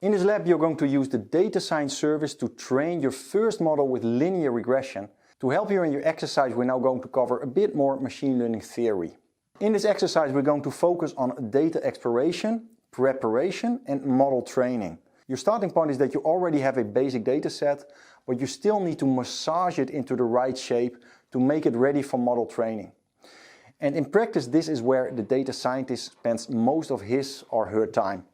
In this lab you're going to use the data science service to train your first model with linear regression. To help you in your exercise we're now going to cover a bit more machine learning theory. In this exercise we're going to focus on data exploration, preparation and model training. Your starting point is that you already have a basic data set, but you still need to massage it into the right shape to make it ready for model training. And in practice this is where the data scientist spends most of his or her time.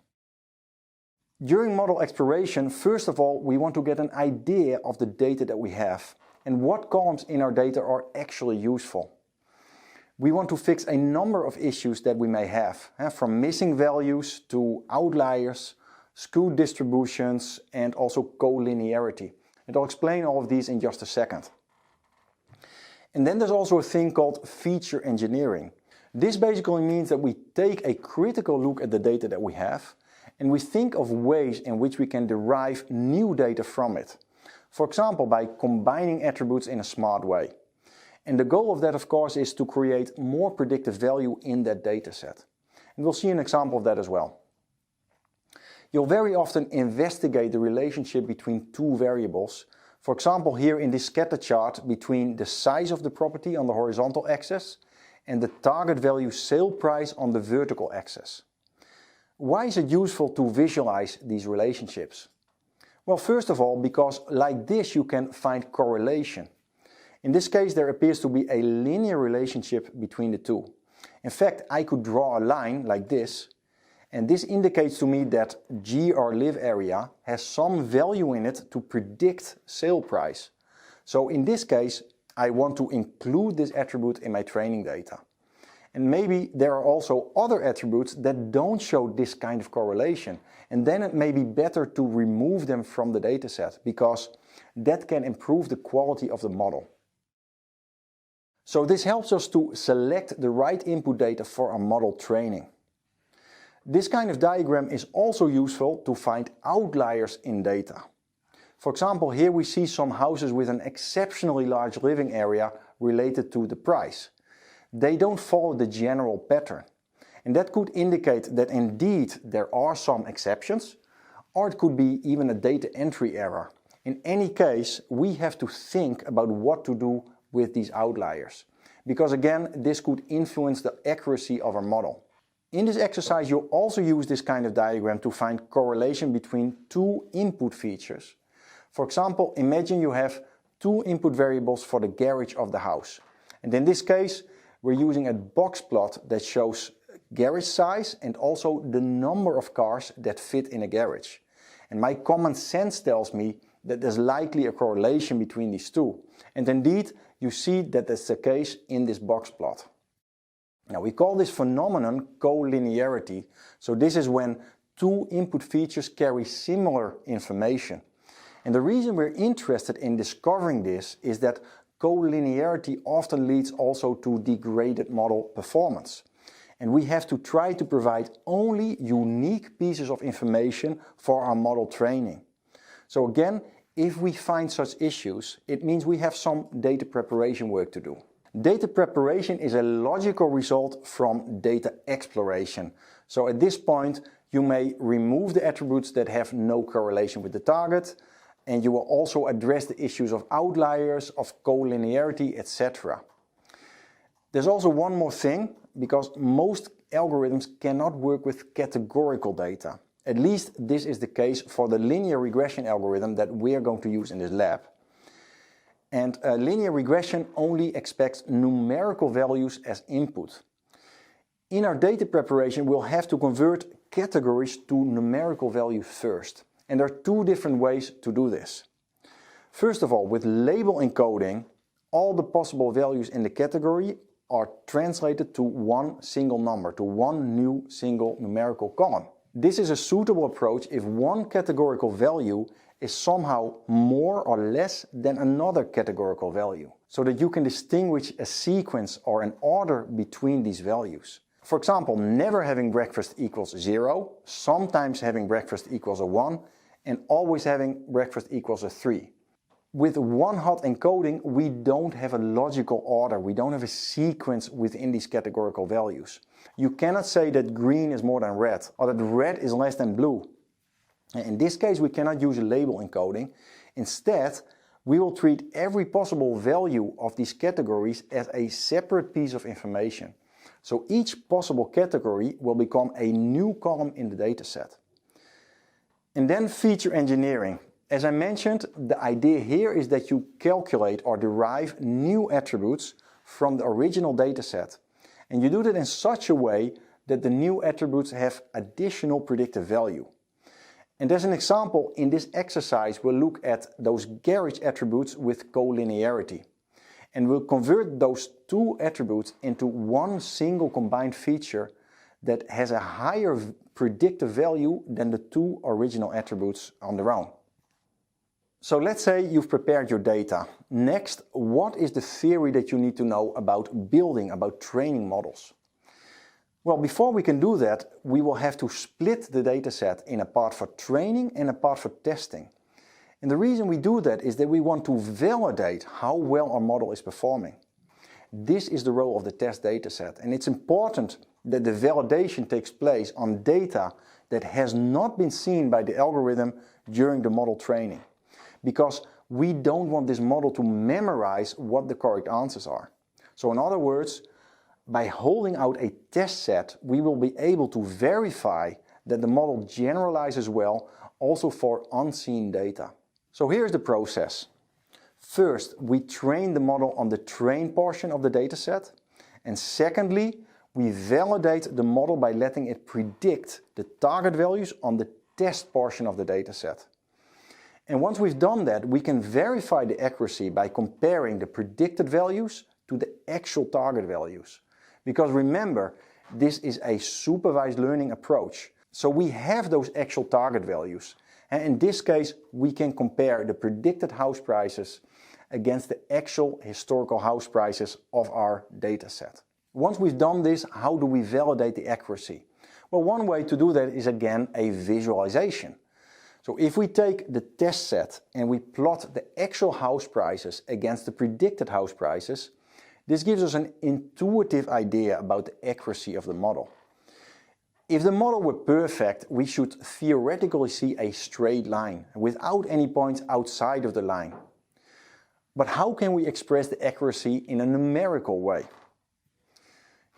During model exploration, first of all, we want to get an idea of the data that we have and what columns in our data are actually useful. We want to fix a number of issues that we may have, from missing values to outliers, skewed distributions and also collinearity. And I'll explain all of these in just a second. And then there's also a thing called feature engineering. This basically means that we take a critical look at the data that we have and we think of ways in which we can derive new data from it. For example, by combining attributes in a smart way. And the goal of that, of course, is to create more predictive value in that data set. And we'll see an example of that as well. You'll very often investigate the relationship between two variables. For example, here in this scatter chart between the size of the property on the horizontal axis and the target value sale price on the vertical axis. Why is it useful to visualize these relationships? Well, first of all, because like this you can find correlation. In this case there appears to be a linear relationship between the two. In fact, I could draw a line like this, and this indicates to me that G, or live area, has some value in it to predict sale price. So in this case I want to include this attribute in my training data. And maybe there are also other attributes that don't show this kind of correlation, and then it may be better to remove them from the dataset, because that can improve the quality of the model. So this helps us to select the right input data for our model training. This kind of diagram is also useful to find outliers in data. For example, here we see some houses with an exceptionally large living area related to the price. They don't follow the general pattern. And that could indicate that indeed there are some exceptions, or it could be even a data entry error. In any case, we have to think about what to do with these outliers, because again, this could influence the accuracy of our model. In this exercise, you'll also use this kind of diagram to find correlation between two input features. For example, imagine you have two input variables for the garage of the house. And in this case, we're using a box plot that shows garage size and also the number of cars that fit in a garage. And my common sense tells me that there's likely a correlation between these two. And indeed, you see that that's the case in this box plot. Now we call this phenomenon collinearity. So this is when two input features carry similar information. And the reason we're interested in discovering this is that collinearity often leads also to degraded model performance. And we have to try to provide only unique pieces of information for our model training. So again, if we find such issues, it means we have some data preparation work to do. Data preparation is a logical result from data exploration. So at this point, you may remove the attributes that have no correlation with the target, and you will also address the issues of outliers, of collinearity, etc. There's also one more thing, because most algorithms cannot work with categorical data. At least this is the case for the linear regression algorithm that we are going to use in this lab. And linear regression only expects numerical values as input. In our data preparation, we'll have to convert categories to numerical values first. And there are two different ways to do this. First of all, with label encoding, all the possible values in the category are translated to one single number, to one new single numerical column. This is a suitable approach if one categorical value is somehow more or less than another categorical value, so that you can distinguish a sequence or an order between these values. For example, never having breakfast equals 0, sometimes having breakfast equals a 1, and always having breakfast equals a 3. With one-hot encoding, we don't have a logical order, we don't have a sequence within these categorical values. You cannot say that green is more than red, or that red is less than blue. In this case, we cannot use a label encoding. Instead, we will treat every possible value of these categories as a separate piece of information. So each possible category will become a new column in the dataset. And then feature engineering. As I mentioned, the idea here is that you calculate or derive new attributes from the original dataset. And you do that in such a way that the new attributes have additional predictive value. And as an example, in this exercise, we'll look at those garage attributes with collinearity. And we'll convert those two attributes into one single combined feature that has a higher predictive value than the two original attributes on their own. So let's say you've prepared your data. Next, what is the theory that you need to know about building, about training models? Well, before we can do that, we will have to split the dataset in a part for training and a part for testing. And the reason we do that is that we want to validate how well our model is performing. This is the role of the test dataset, and it's important that the validation takes place on data that has not been seen by the algorithm during the model training. Because we don't want this model to memorize what the correct answers are. So in other words, by holding out a test set, we will be able to verify that the model generalizes well also for unseen data. So here's the process. First, we train the model on the train portion of the dataset. And secondly, we validate the model by letting it predict the target values on the test portion of the dataset. And once we've done that, we can verify the accuracy by comparing the predicted values to the actual target values. Because remember, this is a supervised learning approach. So we have those actual target values. And in this case, we can compare the predicted house prices against the actual historical house prices of our dataset. Once we've done this, how do we validate the accuracy? Well, one way to do that is again a visualization. So if we take the test set and we plot the actual house prices against the predicted house prices, this gives us an intuitive idea about the accuracy of the model. If the model were perfect, we should theoretically see a straight line without any points outside of the line. But how can we express the accuracy in a numerical way?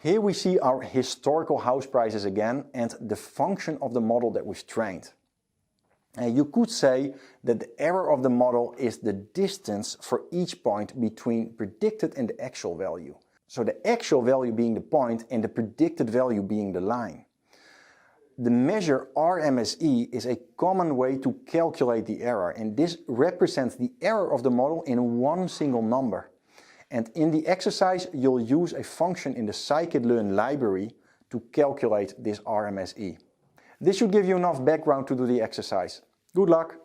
Here we see our historical house prices again and the function of the model that we've trained. You could say that the error of the model is the distance for each point between predicted and the actual value. So the actual value being the point and the predicted value being the line. The measure RMSE is a common way to calculate the error, and this represents the error of the model in one single number. And in the exercise, you'll use a function in the scikit-learn library to calculate this RMSE. This should give you enough background to do the exercise. Good luck!